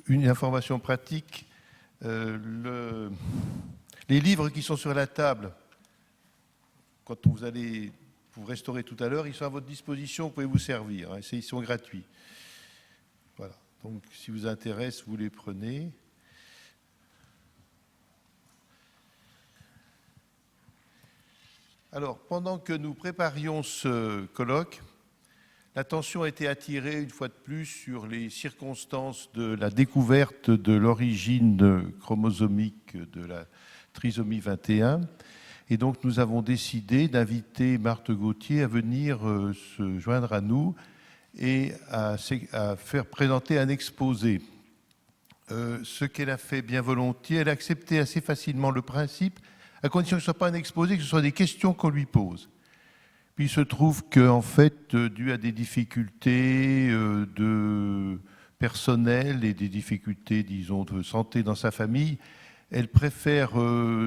une information pratique. Les livres qui sont sur la table, quand vous allez vous restaurer tout à l'heure, ils sont à votre disposition, vous pouvez vous servir. Hein, ils sont gratuits. Voilà. Donc, si vous intéresse, vous les prenez. Alors, pendant que nous préparions ce colloque, l'attention a été attirée une fois de plus sur les circonstances de la découverte de l'origine chromosomique de la trisomie 21. Et donc nous avons décidé d'inviter Marthe Gauthier à venir se joindre à nous et à faire présenter un exposé. Ce qu'elle a fait bien volontiers, elle a accepté assez facilement le principe, à condition que ce ne soit pas un exposé, que ce soit des questions qu'on lui pose. Puis il se trouve qu'en fait, dû à des difficultés personnelles et des difficultés, disons, de santé dans sa famille, elle préfère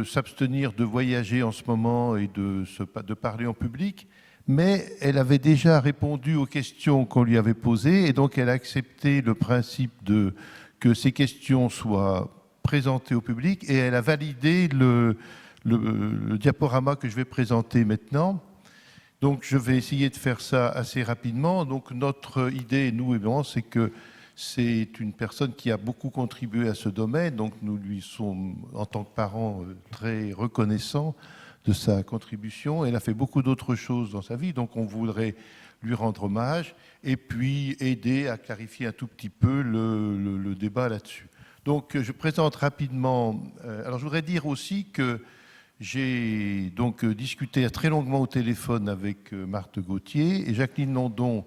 s'abstenir de voyager en ce moment et de parler en public, mais elle avait déjà répondu aux questions qu'on lui avait posées et donc elle a accepté le principe que ces questions soient présentées au public et elle a validé le diaporama que je vais présenter maintenant. Donc je vais essayer de faire ça assez rapidement. Donc notre idée, nous, évidemment, c'est que c'est une personne qui a beaucoup contribué à ce domaine. Donc nous lui sommes, en tant que parents, très reconnaissants de sa contribution. Elle a fait beaucoup d'autres choses dans sa vie, donc on voudrait lui rendre hommage et puis aider à clarifier un tout petit peu le débat là-dessus. Donc je présente rapidement... alors je voudrais dire aussi que j'ai donc discuté très longuement au téléphone avec Marthe Gauthier et Jacqueline Landon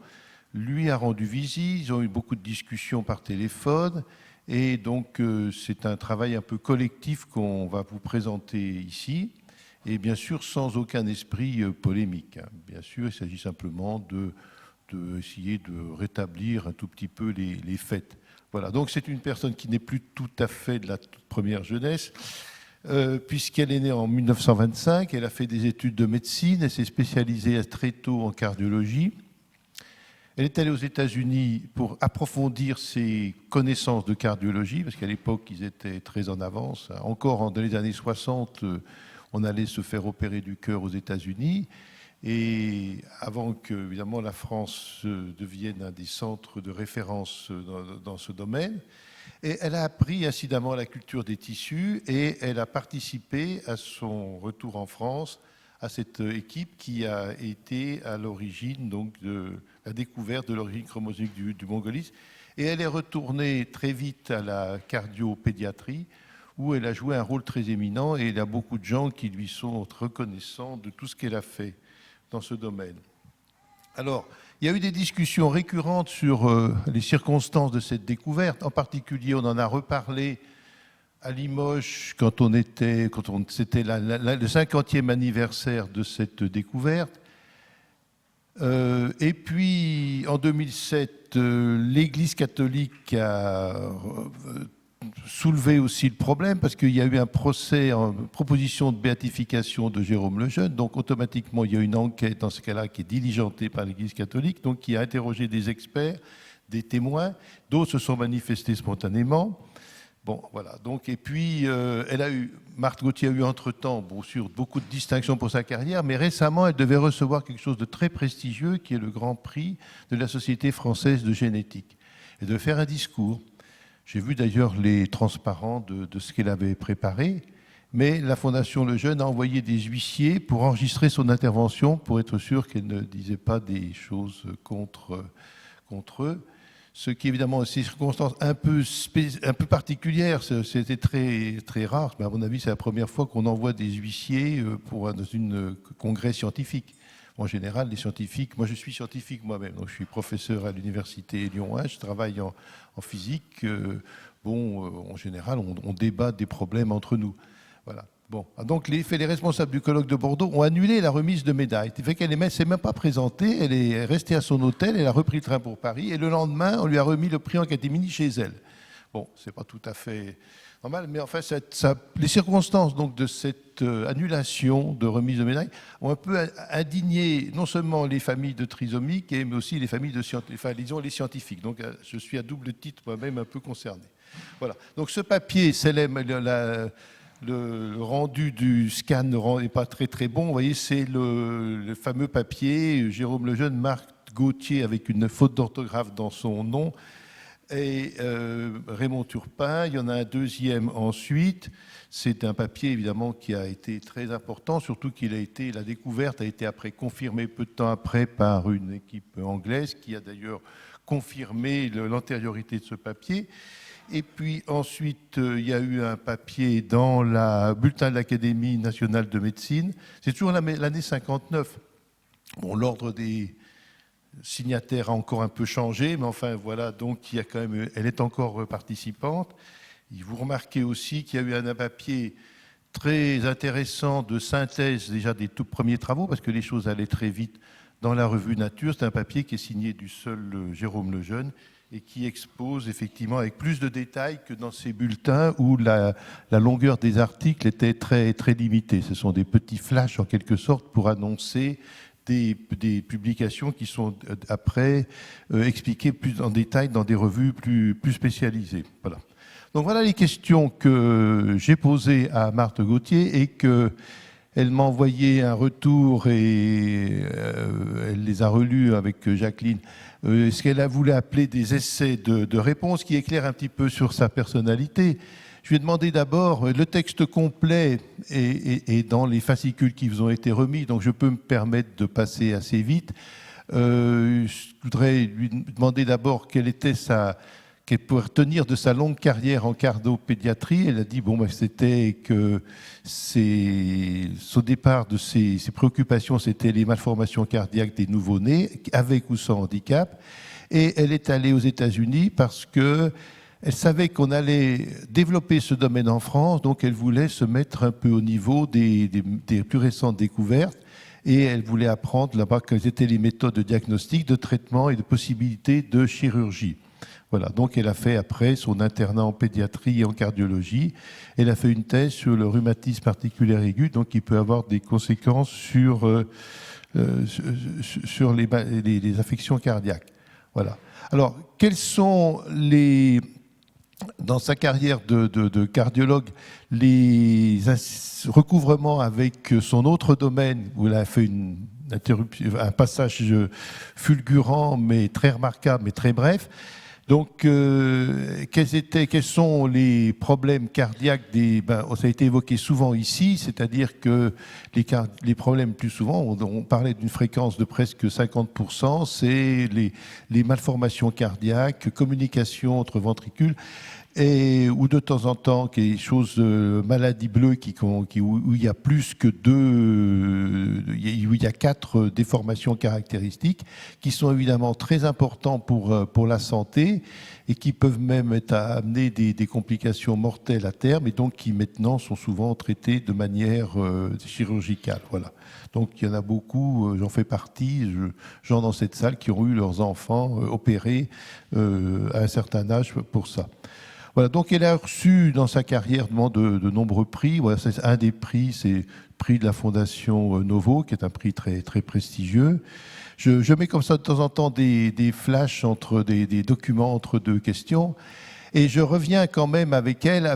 lui a rendu visite. Ils ont eu beaucoup de discussions par téléphone et donc c'est un travail un peu collectif qu'on va vous présenter ici et bien sûr sans aucun esprit polémique. Bien sûr, il s'agit simplement d'essayer de rétablir un tout petit peu les faits. Voilà, donc c'est une personne qui n'est plus tout à fait de la toute première jeunesse. Puisqu'elle est née en 1925, elle a fait des études de médecine, elle s'est spécialisée très tôt en cardiologie. Elle est allée aux États-Unis pour approfondir ses connaissances de cardiologie, parce qu'à l'époque, ils étaient très en avance. Encore dans les années 60, on allait se faire opérer du cœur aux États-Unis. Et avant que, évidemment, la France devienne un des centres de référence dans ce domaine. Et elle a appris incidemment la culture des tissus et elle a participé à son retour en France à cette équipe qui a été à l'origine donc de la découverte de l'origine chromosomique du mongolisme. Et elle est retournée très vite à la cardiopédiatrie où elle a joué un rôle très éminent et il y a beaucoup de gens qui lui sont reconnaissants de tout ce qu'elle a fait dans ce domaine. Alors, il y a eu des discussions récurrentes sur les circonstances de cette découverte. En particulier, on en a reparlé à Limoges quand c'était le 50e anniversaire de cette découverte. Et puis, en 2007, l'Église catholique a soulevé aussi le problème parce qu'il y a eu un procès en proposition de béatification de Jérôme Lejeune. Donc, automatiquement, il y a une enquête dans ce cas-là qui est diligentée par l'Église catholique, donc qui a interrogé des experts, des témoins. D'autres se sont manifestés spontanément. Bon, voilà. Donc, et puis, Marthe Gauthier a eu entre-temps, bien sûr, beaucoup de distinctions pour sa carrière, mais récemment, elle devait recevoir quelque chose de très prestigieux, qui est le Grand Prix de la Société française de génétique. Elle devait faire un discours. J'ai vu d'ailleurs les transparents de ce qu'elle avait préparé, mais la Fondation Lejeune a envoyé des huissiers pour enregistrer son intervention, pour être sûr qu'elle ne disait pas des choses contre eux. Ce qui, évidemment, est une circonstance un peu particulière, c'était très, très rare, mais à mon avis, c'est la première fois qu'on envoie des huissiers dans un congrès scientifique. En général, les scientifiques, moi je suis scientifique moi-même, donc je suis professeur à l'université Lyon 1, je travaille en physique. En général, on débat des problèmes entre nous. Voilà. Bon, donc les responsables du colloque de Bordeaux ont annulé la remise de médailles. Ce qui fait qu'elle ne s'est même pas présentée, elle est restée à son hôtel, elle a repris le train pour Paris, et le lendemain, on lui a remis le prix en catémini chez elle. Bon, c'est pas tout à fait normal, mais enfin, les circonstances donc, de cette annulation de remise de médaille ont un peu indigné non seulement les familles de trisomiques, mais aussi les familles disons les scientifiques. Donc, je suis à double titre moi-même un peu concerné. Voilà. Donc, ce papier, le rendu du scan n'est pas très très bon. Vous voyez, c'est le fameux papier Jérôme Lejeune, Marc Gauthier avec une faute d'orthographe dans son nom et Raymond Turpin. Il y en a un deuxième ensuite. C'est un papier évidemment qui a été très important, surtout la découverte a été après confirmée peu de temps après par une équipe anglaise qui a d'ailleurs confirmé l'antériorité de ce papier. Et puis ensuite, il y a eu un papier dans le bulletin de l'Académie nationale de médecine. C'est toujours l'année 59. Bon, l'ordre des signataires a encore un peu changé, mais enfin voilà, donc il y a quand même, elle est encore participante. Vous remarquez aussi qu'il y a eu un papier très intéressant de synthèse déjà des tout premiers travaux, parce que les choses allaient très vite dans la revue Nature. C'est un papier qui est signé du seul Jérôme Lejeune, et qui expose effectivement avec plus de détails que dans ces bulletins où la longueur des articles était très, très limitée. Ce sont des petits flashs en quelque sorte pour annoncer des publications qui sont après expliquées plus en détail dans des revues plus spécialisées. Voilà. Donc voilà les questions que j'ai posées à Marthe Gauthier et qu'elle m'a envoyé un retour et elle les a relus avec Jacqueline. Ce qu'elle a voulu appeler des essais de réponse qui éclairent un petit peu sur sa personnalité. Je lui ai demandé d'abord, le texte complet est dans les fascicules qui vous ont été remis, donc je peux me permettre de passer assez vite. Je voudrais lui demander d'abord qu'elle pouvait retenir de sa longue carrière en cardiopédiatrie. Elle a dit c'était que au départ de ses préoccupations, c'était les malformations cardiaques des nouveau-nés, avec ou sans handicap. Et elle est allée aux États-Unis parce qu'elle savait qu'on allait développer ce domaine en France, donc elle voulait se mettre un peu au niveau des plus récentes découvertes. Et elle voulait apprendre là-bas quelles étaient les méthodes de diagnostic, de traitement et de possibilités de chirurgie. Voilà, donc elle a fait après son internat en pédiatrie et en cardiologie. Elle a fait une thèse sur le rhumatisme articulaire aigu, donc qui peut avoir des conséquences sur les affections cardiaques. Voilà. Alors, quels sont dans sa carrière de cardiologue, les recouvrements avec son autre domaine, où elle a fait un passage fulgurant, mais très remarquable, mais très bref. Donc, quels sont les problèmes cardiaques ça a été évoqué souvent ici, c'est-à-dire que les problèmes plus souvent, on parlait d'une fréquence de presque 50%, c'est les malformations cardiaques, communication entre ventricules, ou de temps en temps, quelque chose de maladie bleue où il y a plus que où il y a 4 déformations caractéristiques qui sont évidemment très importants pour la santé et qui peuvent même amener des complications mortelles à terme et donc qui maintenant sont souvent traitées de manière chirurgicale. Voilà. Donc il y en a beaucoup, j'en fais partie, gens dans cette salle qui ont eu leurs enfants opérés à un certain âge pour ça. Voilà, donc elle a reçu dans sa carrière de nombreux prix. Voilà, c'est un des prix, c'est le prix de la Fondation Novo, qui est un prix très, très prestigieux. Je mets comme ça de temps en temps des flashs des documents entre deux questions. Et je reviens quand même avec elle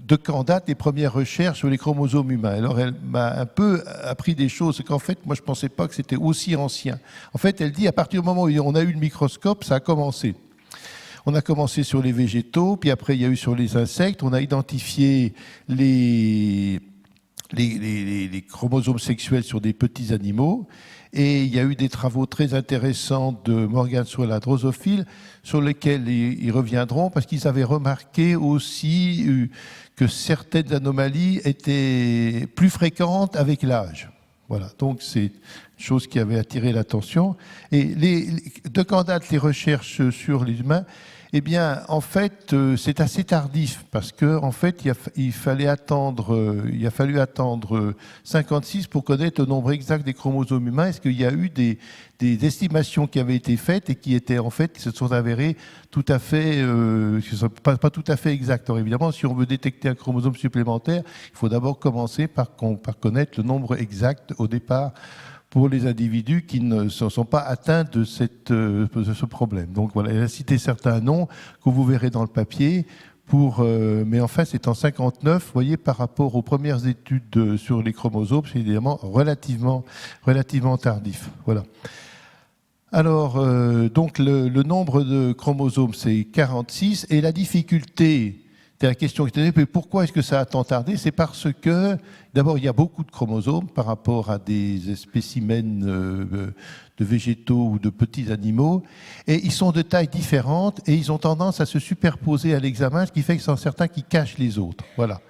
de quand datent les premières recherches sur les chromosomes humains. Alors elle m'a un peu appris des choses, qu'en fait, moi je ne pensais pas que c'était aussi ancien. En fait, elle dit, à partir du moment où on a eu le microscope, ça a commencé. On a commencé sur les végétaux, puis après il y a eu sur les insectes. On a identifié les chromosomes sexuels sur des petits animaux. Et il y a eu des travaux très intéressants de Morgan sur la drosophile, sur lesquels ils reviendront, parce qu'ils avaient remarqué aussi que certaines anomalies étaient plus fréquentes avec l'âge. Voilà, donc c'est une chose qui avait attiré l'attention. Et de quand datent les recherches sur les humains? Eh bien, en fait, c'est assez tardif parce que, en fait, il a fallu attendre 56 pour connaître le nombre exact des chromosomes humains. Est-ce qu'il y a eu des estimations qui avaient été faites et qui étaient, en fait, qui se sont avérées tout à fait, pas tout à fait exactes. Alors, évidemment, si on veut détecter un chromosome supplémentaire, il faut d'abord commencer par connaître le nombre exact au départ pour les individus qui ne sont pas atteints de ce problème. Donc voilà, elle a cité certains noms que vous verrez dans le papier, mais enfin c'est en 59, vous voyez, par rapport aux premières études sur les chromosomes, c'est évidemment relativement tardif. Voilà. Alors, donc le nombre de chromosomes, c'est 46, et la difficulté... C'est la question qui était, mais pourquoi est-ce que ça a tant tardé? C'est parce que, d'abord, il y a beaucoup de chromosomes par rapport à des spécimens de végétaux ou de petits animaux, et ils sont de tailles différentes, et ils ont tendance à se superposer à l'examen, ce qui fait que sont certains qui cachent les autres. Voilà.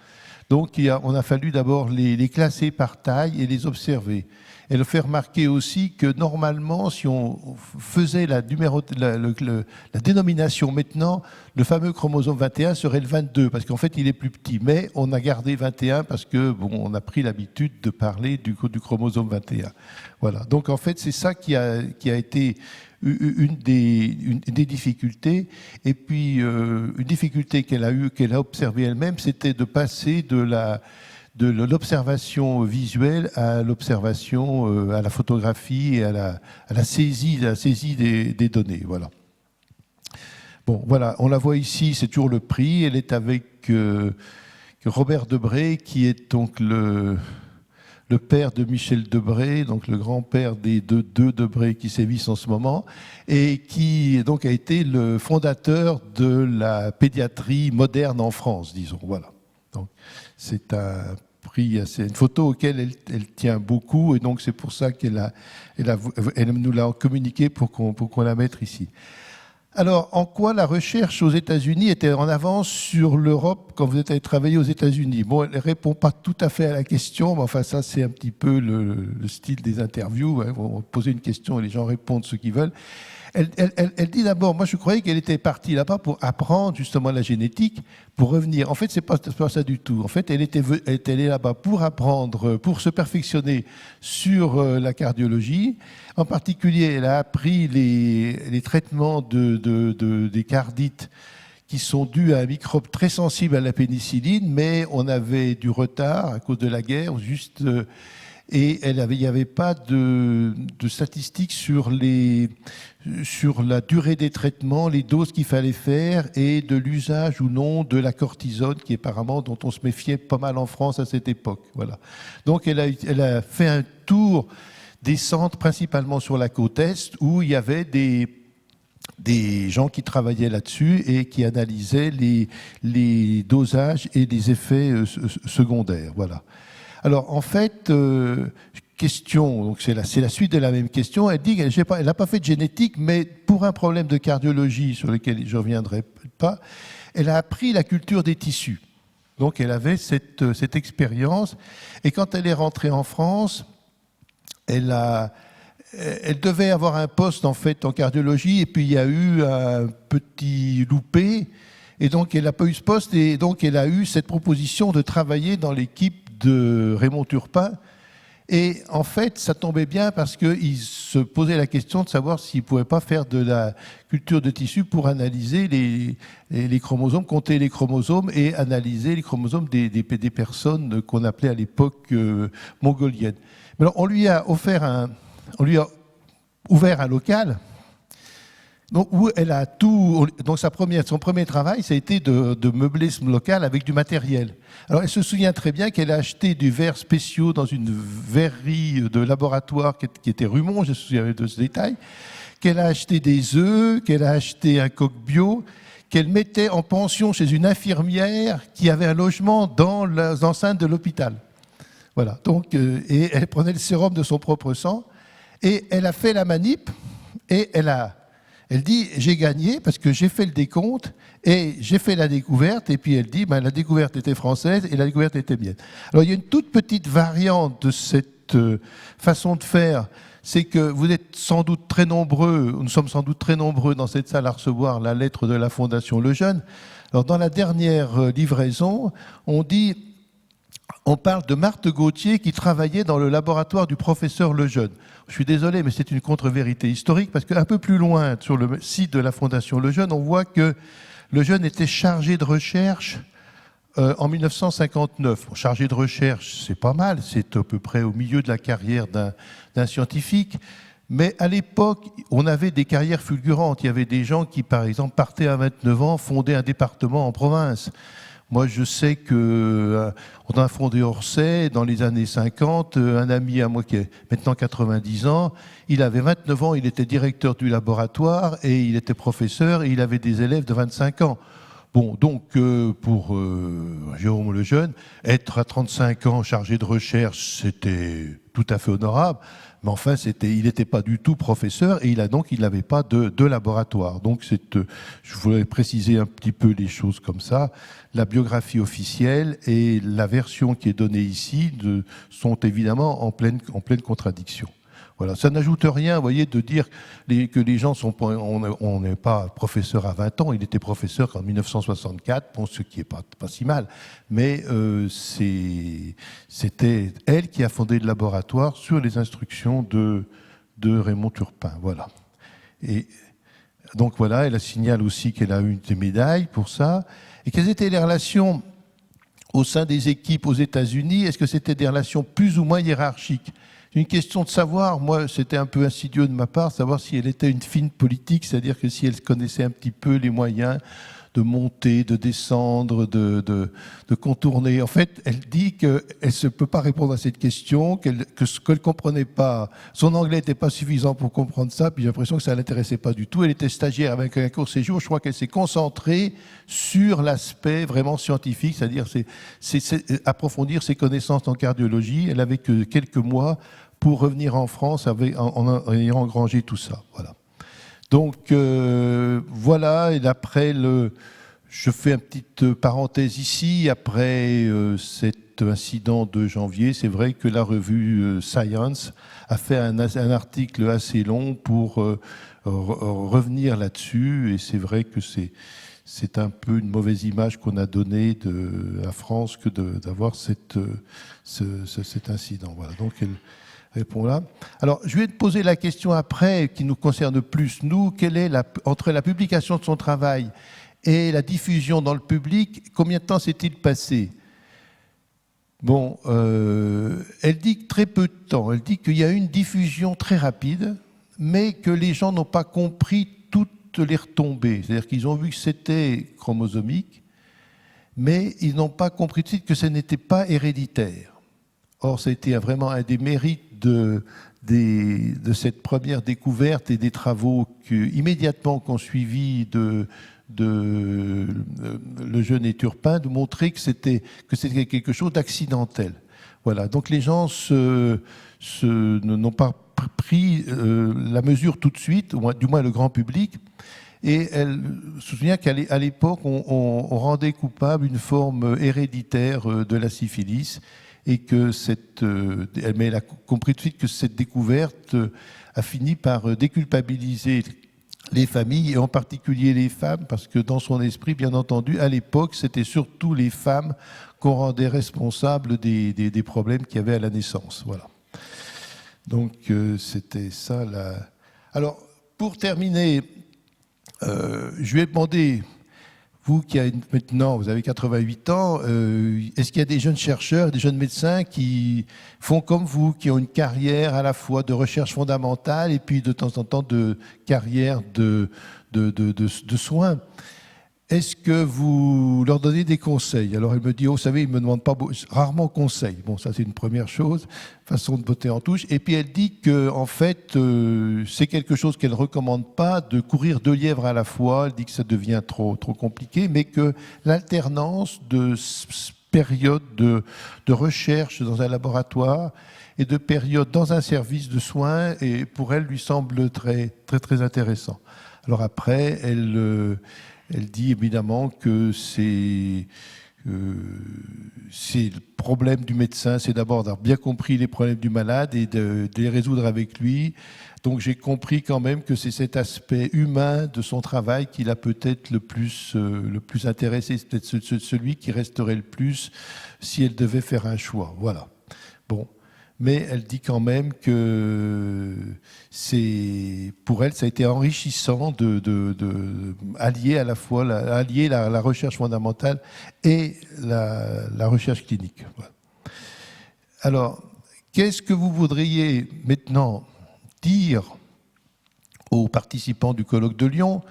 Donc, on a fallu d'abord les classer par taille et les observer. Elle fait remarquer aussi que normalement, si on faisait la dénomination maintenant, le fameux chromosome 21 serait le 22, parce qu'en fait, il est plus petit. Mais on a gardé 21 parce que, bon, on a pris l'habitude de parler du chromosome 21. Voilà. Donc, en fait, c'est ça qui a été une des difficultés. Et puis, une difficulté qu'elle a observée elle-même, c'était de passer de l'observation visuelle à l'observation, à la photographie et à la saisie des données. Voilà. Bon, voilà, on la voit ici, c'est toujours le prix. Elle est avec Robert Debré, qui est donc le père de Michel Debré, donc le grand-père des deux Debré qui sévissent en ce moment, et qui donc a été le fondateur de la pédiatrie moderne en France, disons. Voilà. Donc, c'est un prix, c'est une photo auquel elle tient beaucoup, et donc c'est pour ça elle nous l'a communiqué pour qu'on la mette ici. Alors, en quoi la recherche aux États-Unis était en avance sur l'Europe quand vous êtes allé travailler aux États-Unis? Bon, elle ne répond pas tout à fait à la question, mais enfin, ça, c'est un petit peu le style des interviews. Hein. On va poser une question et les gens répondent ce qu'ils veulent. Elle dit d'abord, moi je croyais qu'elle était partie là-bas pour apprendre justement la génétique, pour revenir. En fait, c'est pas ça du tout. En fait, elle est allée là-bas pour apprendre, pour se perfectionner sur la cardiologie. En particulier, elle a appris les traitements des cardites qui sont dus à un microbe très sensible à la pénicilline, mais on avait du retard à cause de la guerre, juste... Et il n'y avait pas de statistiques sur la durée des traitements, les doses qu'il fallait faire et de l'usage ou non de la cortisone, qui apparemment dont on se méfiait pas mal en France à cette époque. Voilà. Donc elle a fait un tour des centres, principalement sur la côte Est, où il y avait des gens qui travaillaient là-dessus et qui analysaient les dosages et les effets secondaires. Voilà. Alors, en fait, question, donc c'est la suite de la même question. Elle dit qu'elle n'a pas fait de génétique, mais pour un problème de cardiologie sur lequel je ne reviendrai pas, elle a appris la culture des tissus. Donc, elle avait cette expérience. Et quand elle est rentrée en France, elle devait avoir un poste, en fait, en cardiologie, et puis il y a eu un petit loupé. Et donc, elle n'a pas eu ce poste, et donc elle a eu cette proposition de travailler dans l'équipe de Raymond Turpin. Et en fait, ça tombait bien parce qu'il se posait la question de savoir s'il ne pouvait pas faire de la culture de tissu pour analyser les chromosomes, compter les chromosomes et analyser les chromosomes des personnes qu'on appelait à l'époque mongoliennes. Mais alors, on lui a ouvert un local. Donc, où elle a tout. Donc, son premier travail, ça a été de meubler ce local avec du matériel. Alors, elle se souvient très bien qu'elle a acheté du verre spéciaux dans une verrerie de laboratoire qui était rue Mont, je me souviens de ce détail, qu'elle a acheté des œufs, qu'elle a acheté un coq bio, qu'elle mettait en pension chez une infirmière qui avait un logement dans les enceintes de l'hôpital. Voilà. Donc, et elle prenait le sérum de son propre sang, et elle a fait la manip, et elle dit, j'ai gagné parce que j'ai fait le décompte et j'ai fait la découverte. Et puis elle dit, la découverte était française et la découverte était mienne. Alors il y a une toute petite variante de cette cette façon de faire, c'est que vous êtes sans doute très nombreux, nous sommes sans doute très nombreux dans cette salle à recevoir la lettre de la Fondation Lejeune. Alors, dans la dernière livraison, on parle de Marthe Gauthier qui travaillait dans le laboratoire du professeur Lejeune. Je suis désolé, mais c'est une contre-vérité historique parce qu'un peu plus loin, sur le site de la Fondation Lejeune, on voit que Lejeune était chargé de recherche en 1959. Bon, chargé de recherche, c'est pas mal, c'est à peu près au milieu de la carrière d'un scientifique. Mais à l'époque, on avait des carrières fulgurantes. Il y avait des gens qui, par exemple, partaient à 29 ans, fondaient un département en province. Moi, je sais qu'on a fondé Orsay dans les années 50. Un ami à moi qui a maintenant 90 ans, il avait 29 ans, il était directeur du laboratoire et il était professeur et il avait des élèves de 25 ans. Bon, donc pour Jérôme Lejeune, être à 35 ans chargé de recherche, c'était tout à fait honorable. Mais enfin, il n'était pas du tout professeur et il n'avait pas de laboratoire. Donc, je voulais préciser un petit peu les choses comme ça. La biographie officielle et la version qui est donnée ici sont évidemment en pleine contradiction. Voilà. Ça n'ajoute rien, vous voyez, de dire que les gens sont... On n'est pas professeur à 20 ans, il était professeur en 1964, bon, ce qui n'est pas si mal. Mais c'était elle qui a fondé le laboratoire sur les instructions de Raymond Turpin. Voilà. Et donc voilà, elle signale aussi qu'elle a eu des médailles pour ça. Et quelles étaient les relations au sein des équipes aux États-Unis? Est-ce que c'était des relations plus ou moins hiérarchiques? Une question de savoir, moi c'était un peu insidieux de ma part, savoir si elle était une fine politique, c'est-à-dire que si elle connaissait un petit peu les moyens de monter, de descendre, de contourner. En fait, elle dit qu'elle ne peut pas répondre à cette question, que ce qu'elle ne comprenait pas, son anglais n'était pas suffisant pour comprendre ça, puis j'ai l'impression que ça ne l'intéressait pas du tout. Elle était stagiaire avec un court séjour, je crois qu'elle s'est concentrée sur l'aspect vraiment scientifique, c'est-à-dire approfondir ses connaissances en cardiologie. Elle avait que quelques mois pour revenir en France en ayant engrangé tout ça. Voilà. Donc voilà, et après, je fais une petite parenthèse ici, après cet incident de janvier, c'est vrai que la revue Science a fait un article assez long pour revenir là-dessus, et c'est vrai que c'est un peu une mauvaise image qu'on a donnée à France que d'avoir cet incident. Voilà, donc répond là. Alors, je vais te poser la question après, qui nous concerne plus, nous, quelle est entre la publication de son travail et la diffusion dans le public, combien de temps s'est-il passé? Bon, elle dit que très peu de temps. Elle dit qu'il y a eu une diffusion très rapide, mais que les gens n'ont pas compris toutes les retombées. C'est-à-dire qu'ils ont vu que c'était chromosomique, mais ils n'ont pas compris tout de suite que ce n'était pas héréditaire. Or, ça a été vraiment un des mérites de cette première découverte et des travaux immédiatement qu'on suivi de Lejeune et Turpin, de montrer que c'était quelque chose d'accidentel. Voilà. Donc les gens n'ont pas pris la mesure tout de suite, du moins le grand public. Et elle se souvient qu'à l'époque, on rendait coupable une forme héréditaire de la syphilis. Et que mais elle a compris tout de suite que cette découverte a fini par déculpabiliser les familles, et en particulier les femmes, parce que dans son esprit, bien entendu, à l'époque, c'était surtout les femmes qu'on rendait responsables des problèmes qu'il y avait à la naissance. Voilà. Donc, c'était ça. Alors, pour terminer, je lui ai demandé... Vous qui maintenant, vous avez 88 ans, est-ce qu'il y a des jeunes chercheurs, des jeunes médecins qui font comme vous, qui ont une carrière à la fois de recherche fondamentale et puis de temps en temps de carrière de soins? Est-ce que vous leur donnez des conseils? Alors elle me dit, oh, vous savez, ils ne me demandent pas rarement conseil. Bon, ça c'est une première chose, façon de botter en touche. Et puis elle dit que en fait, c'est quelque chose qu'elle ne recommande pas, de courir 2 lièvres à la fois. Elle dit que ça devient trop compliqué, mais que l'alternance de périodes de recherche dans un laboratoire et de périodes dans un service de soins, et pour elle, lui semble très, très, très intéressant. Alors après, elle dit évidemment que c'est le problème du médecin, c'est d'abord d'avoir bien compris les problèmes du malade et de les résoudre avec lui. Donc j'ai compris quand même que c'est cet aspect humain de son travail qui l'a peut-être le plus intéressé, c'est peut-être celui qui resterait le plus si elle devait faire un choix. Voilà. Bon. Mais elle dit quand même que pour elle, ça a été enrichissant de allier à la fois la recherche fondamentale et la recherche clinique. Voilà. Alors, qu'est-ce que vous voudriez maintenant dire aux participants du colloque de Lyon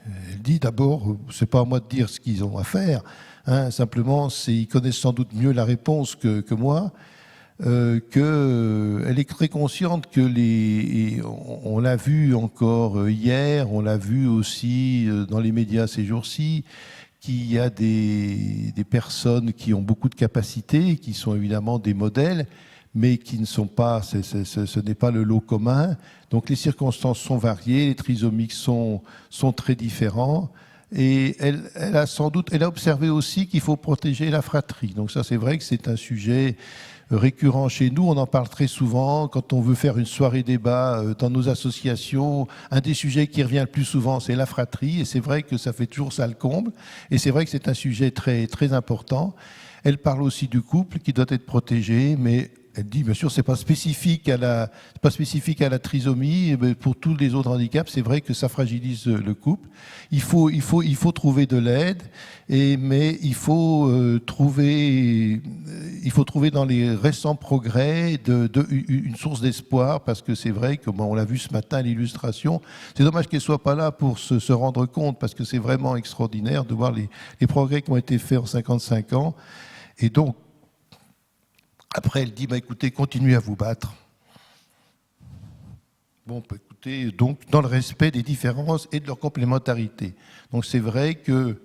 elle dit d'abord, c'est pas à moi de dire ce qu'ils ont à faire, hein, simplement ils connaissent sans doute mieux la réponse que moi, qu'elle est très consciente que on l'a vu encore hier, on l'a vu aussi dans les médias ces jours-ci, qu'il y a des personnes qui ont beaucoup de capacités, qui sont évidemment des modèles, mais qui ne sont pas, ce n'est pas le lot commun. Donc les circonstances sont variées, les trisomiques sont très différents. Et elle a observé aussi qu'il faut protéger la fratrie. Donc ça, c'est vrai que c'est un sujet récurrent chez nous. On en parle très souvent quand on veut faire une soirée débat dans nos associations. Un des sujets qui revient le plus souvent, c'est la fratrie. Et c'est vrai que ça fait toujours ça le comble. Et c'est vrai que c'est un sujet très, très important. Elle parle aussi du couple qui doit être protégé, mais elle dit, bien sûr, c'est pas spécifique à la trisomie, mais pour tous les autres handicaps, c'est vrai que ça fragilise le couple. Il faut trouver de l'aide, mais il faut trouver dans les récents progrès une source d'espoir, parce que c'est vrai que, on l'a vu ce matin à l'illustration, c'est dommage qu'elle soit pas là pour se rendre compte, parce que c'est vraiment extraordinaire de voir les progrès qui ont été faits en 55 ans. Et donc, après, elle dit, écoutez, continuez à vous battre. Bon, écoutez, donc, dans le respect des différences et de leur complémentarité. Donc, c'est vrai que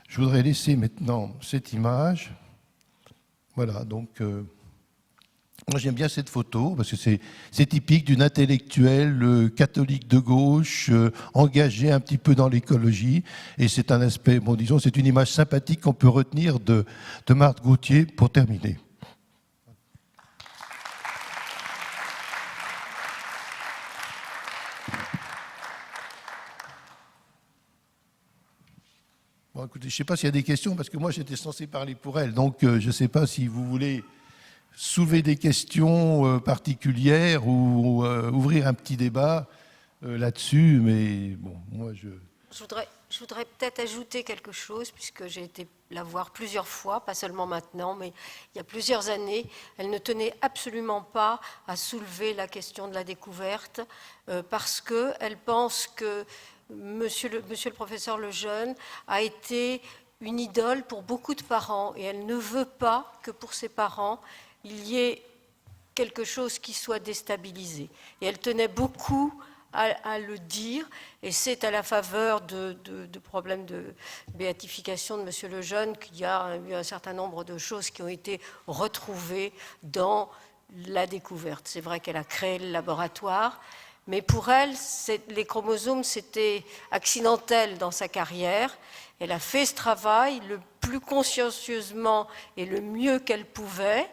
je voudrais laisser maintenant cette image. Voilà, donc, moi, j'aime bien cette photo, parce que c'est typique d'une intellectuelle catholique de gauche, engagée un petit peu dans l'écologie. Et c'est un aspect, bon, disons, c'est une image sympathique qu'on peut retenir de Marthe Gauthier pour terminer. Bon, écoutez, je ne sais pas s'il y a des questions, parce que moi, j'étais censé parler pour elle. Donc, je ne sais pas si vous voulez soulever des questions particulières ou ouvrir un petit débat là-dessus. Mais bon, moi, je voudrais peut-être ajouter quelque chose, puisque j'ai été la voir plusieurs fois, pas seulement maintenant, mais il y a plusieurs années. Elle ne tenait absolument pas à soulever la question de la découverte, parce qu'elle pense que Monsieur le professeur Lejeune a été une idole pour beaucoup de parents, et elle ne veut pas que pour ses parents, il y ait quelque chose qui soit déstabilisé. Et elle tenait beaucoup à le dire, et c'est à la faveur de problèmes de béatification de M. Lejeune qu'il y a eu un certain nombre de choses qui ont été retrouvées dans la découverte. C'est vrai qu'elle a créé le laboratoire, mais pour elle, les chromosomes, c'était accidentel dans sa carrière. Elle a fait ce travail le plus consciencieusement et le mieux qu'elle pouvait,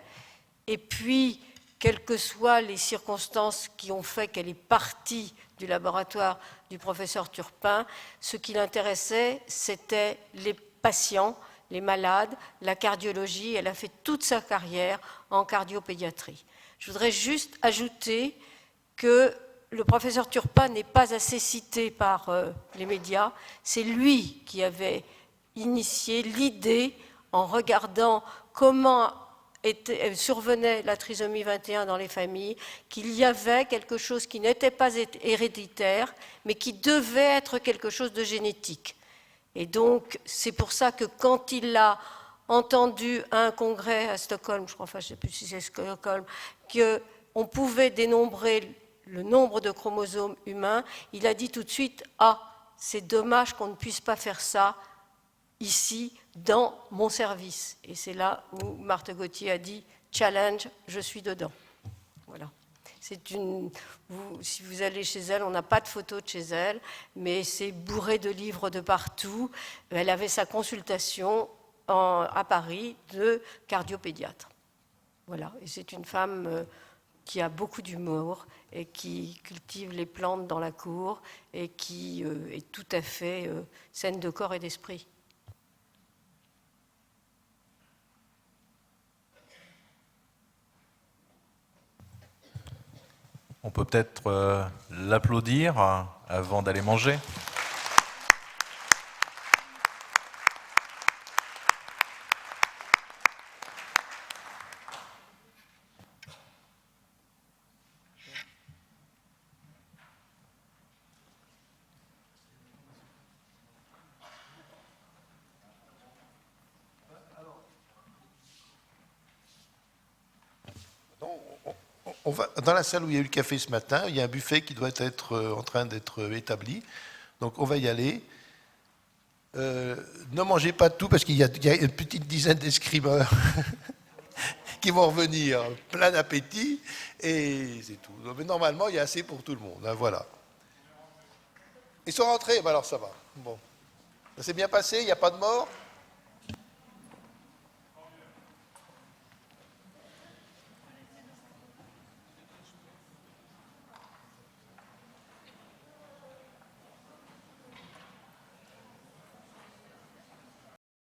et puis, quelles que soient les circonstances qui ont fait qu'elle est partie du laboratoire du professeur Turpin, ce qui l'intéressait, c'était les patients, les malades, la cardiologie. Elle a fait toute sa carrière en cardiopédiatrie. Je voudrais juste ajouter que le professeur Turpin n'est pas assez cité par les médias. C'est lui qui avait initié l'idée, en regardant comment survenait la trisomie 21 dans les familles, qu'il y avait quelque chose qui n'était pas héréditaire, mais qui devait être quelque chose de génétique. Et donc, c'est pour ça que quand il a entendu à un congrès à Stockholm, je crois, enfin, je ne sais plus si c'est Stockholm, qu'on pouvait dénombrer le nombre de chromosomes humains, il a dit tout de suite « Ah, c'est dommage qu'on ne puisse pas faire ça ici, dans mon service ». Et c'est là où Marthe Gauthier a dit « Challenge, je suis dedans ». Voilà. Si vous allez chez elle, on n'a pas de photo de chez elle, mais c'est bourré de livres de partout. Elle avait sa consultation à Paris de cardiopédiatre. Voilà, et c'est une femme qui a beaucoup d'humour et qui cultive les plantes dans la cour et qui est tout à fait saine de corps et d'esprit. On peut peut-être l'applaudir avant d'aller manger. On va, dans la salle où il y a eu le café ce matin, il y a un buffet qui doit être en train d'être établi. Donc on va y aller. Ne mangez pas tout parce qu'il y a une petite dizaine d'escrimeurs qui vont revenir plein d'appétit et c'est tout. Mais normalement, il y a assez pour tout le monde. Hein, voilà. Ils sont rentrés, ben alors ça va. Bon. Ça s'est bien passé, il n'y a pas de mort ?